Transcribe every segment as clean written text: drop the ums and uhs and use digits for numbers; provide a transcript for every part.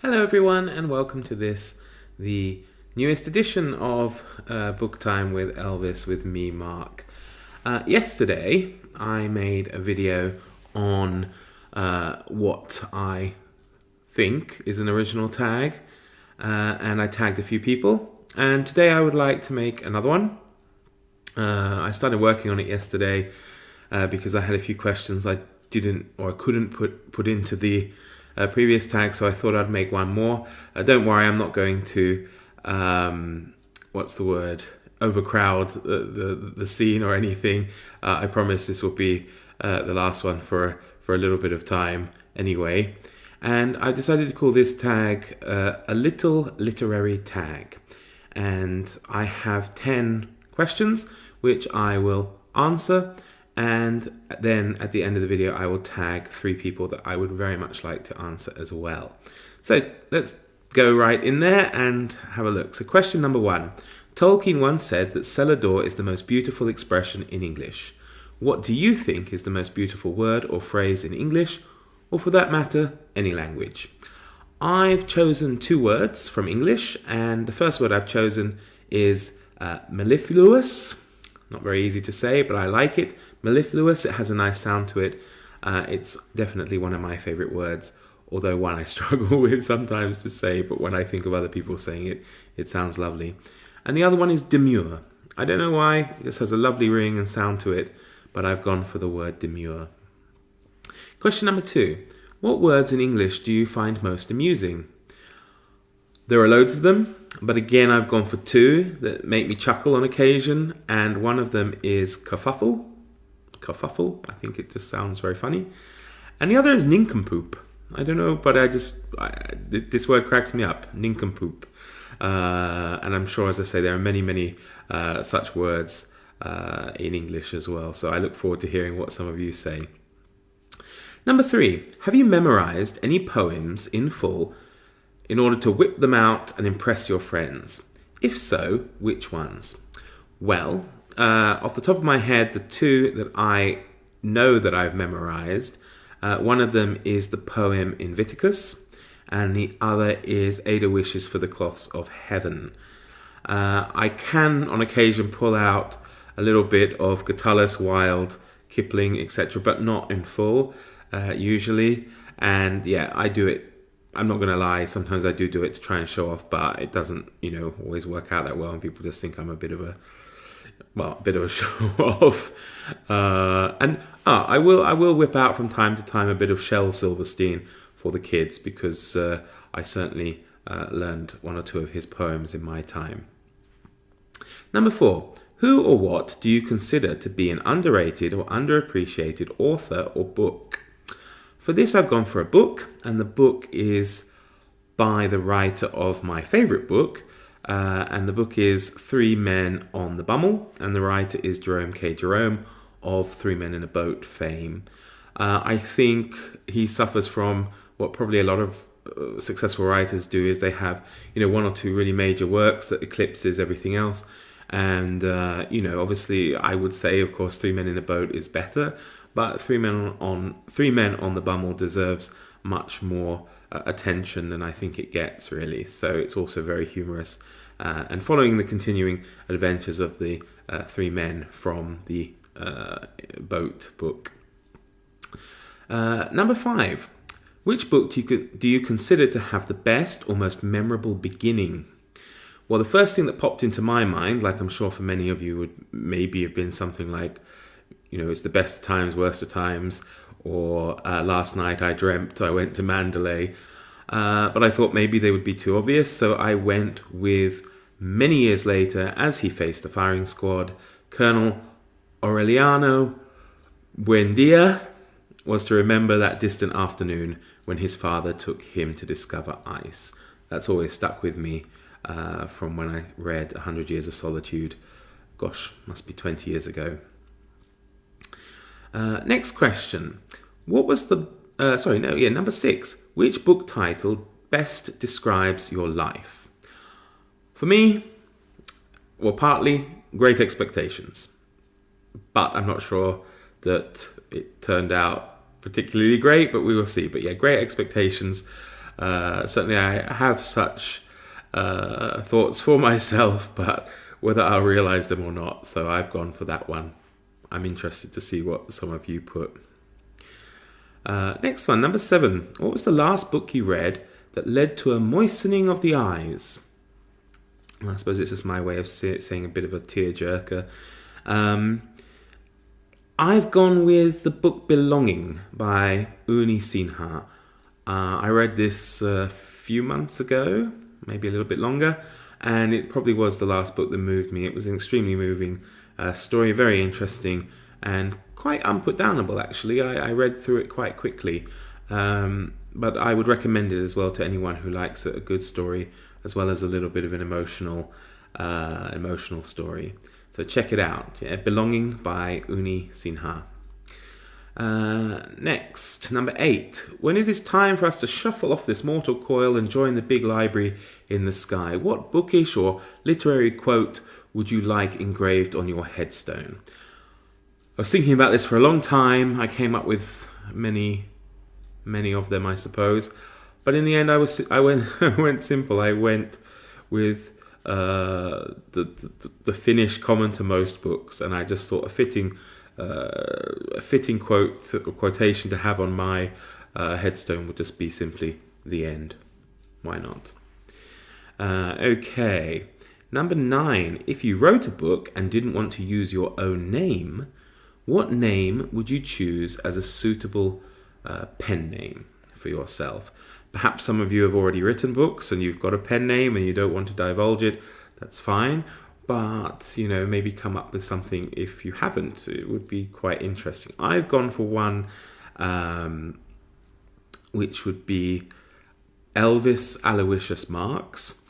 Hello everyone and welcome to the newest edition of Book Time with Elvis with me, Mark. Yesterday I made a video on what I think is an original tag and I tagged a few people, and today I would like to make another one. I started working on it yesterday because I had a few questions I couldn't put into the previous tag, so I thought I'd make one more. Don't worry, I'm not going to overcrowd the scene or anything. I promise this will be the last one for a little bit of time anyway. And I decided to call this tag a little literary tag. And I have 10 questions which I will answer. And then at the end of the video, I will tag 3 people that I would very much like to answer as well. So let's go right in there and have a look. So question number 1. Tolkien once said that cellar door is the most beautiful expression in English. What do you think is the most beautiful word or phrase in English, or for that matter, any language? I've chosen 2 words from English, and the first word I've chosen is mellifluous. Not very easy to say, but I like it. Mellifluous, it has a nice sound to it. It's definitely one of my favourite words, although one I struggle with sometimes to say, but when I think of other people saying it, it sounds lovely. And the other one is demure. I don't know why, it just has a lovely ring and sound to it, but I've gone for the word demure. Question number 2. What words in English do you find most amusing? There are loads of them, but again I've gone for 2 that make me chuckle on occasion, and one of them is kerfuffle. Kerfuffle, I think it just sounds very funny. And the other is nincompoop. I don't know, but this word cracks me up, nincompoop. And I'm sure, as I say, there are many such words in English as well, so I look forward to hearing what some of you say. Number 3, have you memorized any poems in full in order to whip them out and impress your friends? If so, which ones? Well, off the top of my head, the 2 that I know that I've memorized, one of them is the poem Invictus, and the other is Ada Wishes for the Cloths of Heaven. I can, on occasion, pull out a little bit of Catullus, Wilde, Kipling, etc., but not in full, usually. And yeah, I do it. I'm not going to lie, sometimes I do it to try and show off, but it doesn't, always work out that well, and people just think I'm a bit of a show-off. I will whip out from time to time a bit of Shel Silverstein for the kids, because I certainly learned 1 or 2 of his poems in my time. Number 4. Who or what do you consider to be an underrated or underappreciated author or book? For this, I've gone for a book, and the book is by the writer of my favourite book, and the book is 3 Men on the Bummel, and the writer is Jerome K. Jerome of 3 Men in a Boat fame. I think he suffers from what probably a lot of successful writers do, is they have 1 or 2 really major works that eclipses everything else. And obviously I would say, of course, 3 Men in a Boat is better, but 3 Men on the Bummel deserves much more attention than I think it gets, really. So it's also very humorous and following the continuing adventures of the 3 men from the boat book. Number 5. Which book do you consider to have the best or most memorable beginning? Well, the first thing that popped into my mind, like I'm sure for many of you would maybe have been something like, it's the best of times, worst of times, or last night I dreamt I went to Mandalay. But I thought maybe they would be too obvious, so I went with many years later, as he faced the firing squad, Colonel Aureliano Buendia was to remember that distant afternoon when his father took him to discover ice. That's always stuck with me from when I read 100 Years of Solitude. Gosh, must be 20 years ago. Next question. Number 6. Which book title best describes your life? For me, partly Great Expectations. But I'm not sure that it turned out particularly great, but we will see. But yeah, Great Expectations Certainly I have such thoughts for myself, but whether I'll realise them or not, so I've gone for that one. I'm interested to see what some of you put. Next one, number 7. What was the last book you read that led to a moistening of the eyes? I suppose it's just my way of saying a bit of a tearjerker. I've gone with the book Belonging by Uni Sinha. I read this a few months ago, maybe a little bit longer, and it probably was the last book that moved me. It was an extremely moving story, very interesting, and quite unputdownable, actually. I read through it quite quickly, but I would recommend it as well to anyone who likes a good story, as well as a little bit of an emotional story. So check it out. Belonging by Uni Sinha. Next, number 8. When it is time for us to shuffle off this mortal coil and join the big library in the sky, what bookish or literary quote would you like engraved on your headstone? I was thinking about this for a long time. I came up with many of them, I suppose. But in the end, I went simple. I went with the Finnish common to most books, and I just thought a fitting quotation to have on my headstone would just be simply the end. Why not? Okay, number 9. If you wrote a book and didn't want to use your own name, what name would you choose as a suitable pen name for yourself? Perhaps some of you have already written books and you've got a pen name and you don't want to divulge it. That's fine. But, maybe come up with something if you haven't. It would be quite interesting. I've gone for one which would be Elvis Aloysius Marx.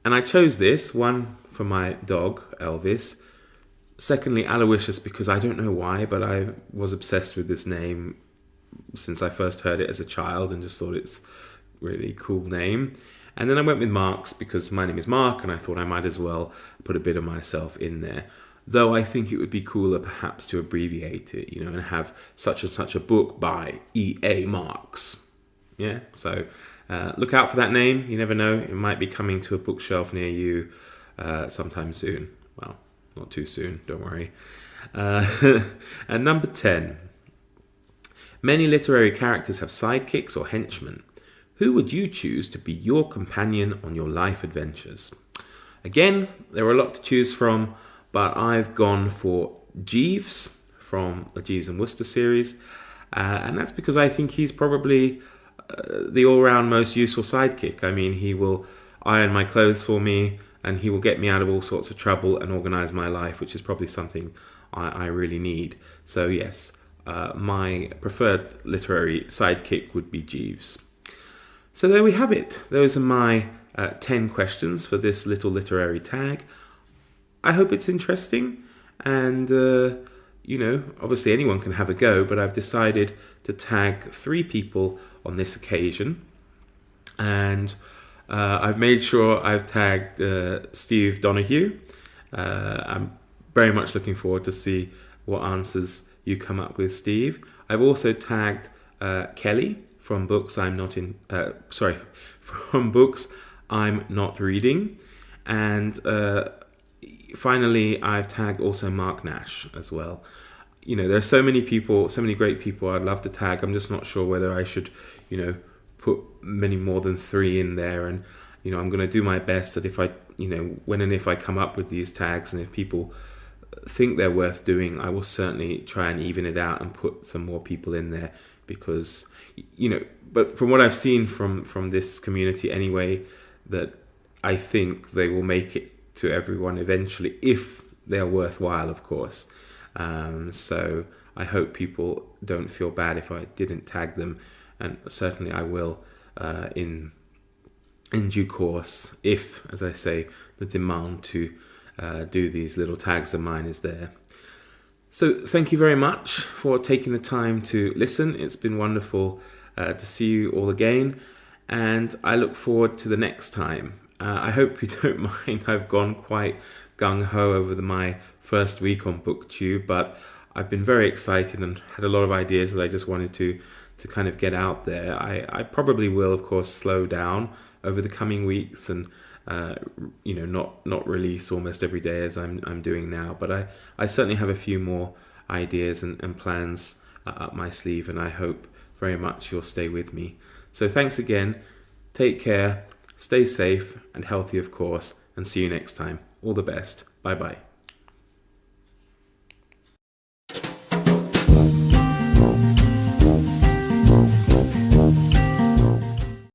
And I chose this, one for my dog, Elvis. Secondly, Aloysius, because I don't know why, but I was obsessed with this name since I first heard it as a child and just thought it's really cool name. And then I went with Marx because my name is Mark and I thought I might as well put a bit of myself in there. Though I think it would be cooler perhaps to abbreviate it, and have such and such a book by E.A. Marx. Yeah, so look out for that name. You never know, it might be coming to a bookshelf near you sometime soon. Well, not too soon, don't worry. And number 10. Many literary characters have sidekicks or henchmen. Who would you choose to be your companion on your life adventures? Again, there are a lot to choose from, but I've gone for Jeeves from the Jeeves and Wooster series, and that's because I think he's probably the all-round most useful sidekick. I mean, he will iron my clothes for me, and he will get me out of all sorts of trouble and organise my life, which is probably something I really need. So yes, my preferred literary sidekick would be Jeeves. So there we have it. Those are my 10 questions for this little literary tag. I hope it's interesting, and obviously anyone can have a go, but I've decided to tag 3 people on this occasion, and I've made sure I've tagged Steve Donahue. I'm very much looking forward to see what answers you come up with, Steve. I've also tagged Kelly from books I'm not reading, and finally I've tagged also Mark Nash as well. There are so many people, so many great people I'd love to tag. I'm just not sure whether I should put many more than 3 in there, and I'm going to do my best that if I when and if I come up with these tags, and if people think they're worth doing, I will certainly try and even it out and put some more people in there, because but from what I've seen from this community anyway, that I think they will make it to everyone eventually if they're worthwhile, of course. So I hope people don't feel bad if I didn't tag them, and certainly I will in due course, if, as I say, the demand to do these little tags of mine is there. So thank you very much for taking the time to listen. It's been wonderful to see you all again, and I look forward to the next time. I hope you don't mind I've gone quite gung-ho over my first week on booktube, but I've been very excited and had a lot of ideas that I just wanted to kind of get out there. I probably will, of course, slow down over the coming weeks and not release almost every day as I'm doing now. But I certainly have a few more ideas and plans up my sleeve, and I hope very much you'll stay with me. So thanks again. Take care, stay safe and healthy, of course, and see you next time. All the best. Bye bye.